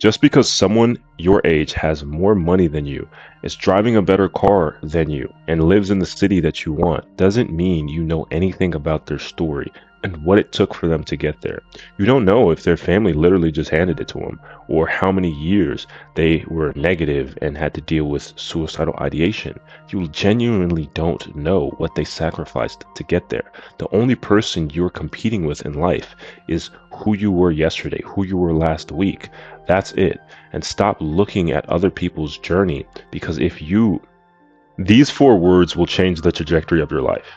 Just because someone your age has more money than you, is driving a better car than you, and lives in the city that you want, doesn't mean you know anything about their story and what it took for them to get there. You don't know if their family literally just handed it to them, or how many years they were negative and had to deal with suicidal ideation. You genuinely don't know what they sacrificed to get there. The only person you're competing with in life is who you were yesterday, who you were last week. That's it. And stop looking at other people's journey, because these four words will change the trajectory of your life.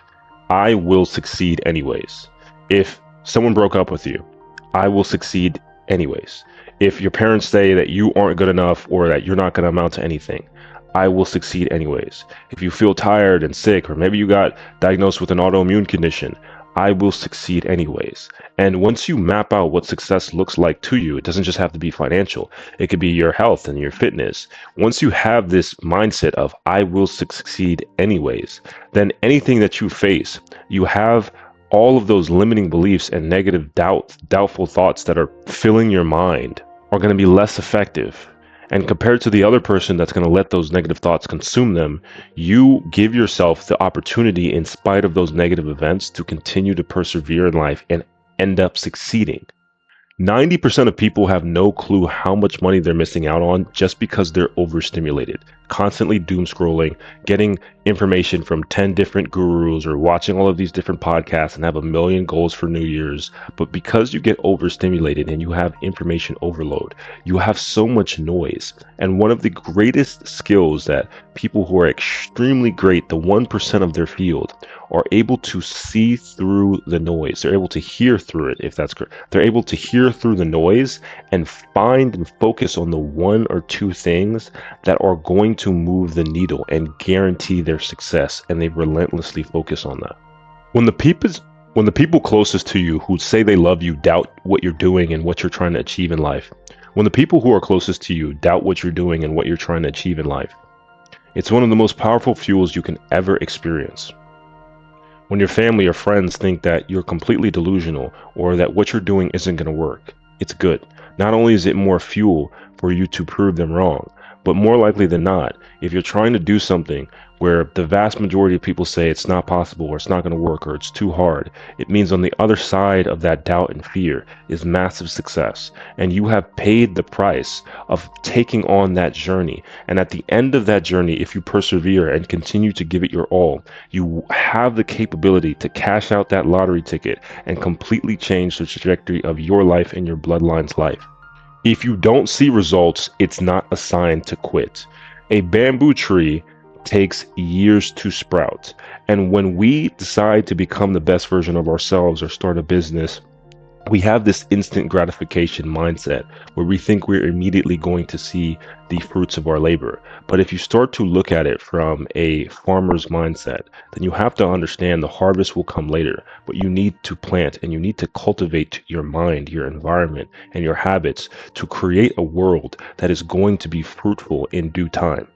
I will succeed anyways. If someone broke up with you, I will succeed anyways. If your parents say that you aren't good enough or that you're not going to amount to anything, I will succeed anyways. If you feel tired and sick, or maybe you got diagnosed with an autoimmune condition, I will succeed anyways. And once you map out what success looks like to you, it doesn't just have to be financial. It could be your health and your fitness. Once you have this mindset of I will succeed anyways, then anything that you face, you have all of those limiting beliefs and negative doubtful thoughts that are filling your mind are going to be less effective. And compared to the other person that's going to let those negative thoughts consume them, you give yourself the opportunity, in spite of those negative events, to continue to persevere in life and end up succeeding. 90% of people have no clue how much money they're missing out on just because they're overstimulated, constantly doom scrolling, getting information from 10 different gurus, or watching all of these different podcasts and have a million goals for New Year's. But because you get overstimulated and you have information overload, you have so much noise. And one of the greatest skills that people who are extremely great, the 1% of their field, are able to see through the noise. They're able to hear through it, if that's correct. They're able to hear through the noise and find and focus on the one or two things that are going to move the needle and guarantee their success, and they relentlessly focus on that. When the people closest to you who say they love you doubt what you're doing and what you're trying to achieve in life, when the people who are closest to you doubt what you're doing and what you're trying to achieve in life, it's one of the most powerful fuels you can ever experience. When your family or friends think that you're completely delusional or that what you're doing isn't going to work, it's good. Not only is it more fuel for you to prove them wrong, but more likely than not, if you're trying to do something where the vast majority of people say it's not possible or it's not going to work or it's too hard, it means on the other side of that doubt and fear is massive success. And you have paid the price of taking on that journey. And at the end of that journey, if you persevere and continue to give it your all, you have the capability to cash out that lottery ticket and completely change the trajectory of your life and your bloodline's life. If you don't see results, it's not a sign to quit. A bamboo tree takes years to sprout. And when we decide to become the best version of ourselves or start a business, we have this instant gratification mindset where we think we're immediately going to see the fruits of our labor. But if you start to look at it from a farmer's mindset, then you have to understand the harvest will come later, but you need to plant and you need to cultivate your mind, your environment, and your habits to create a world that is going to be fruitful in due time.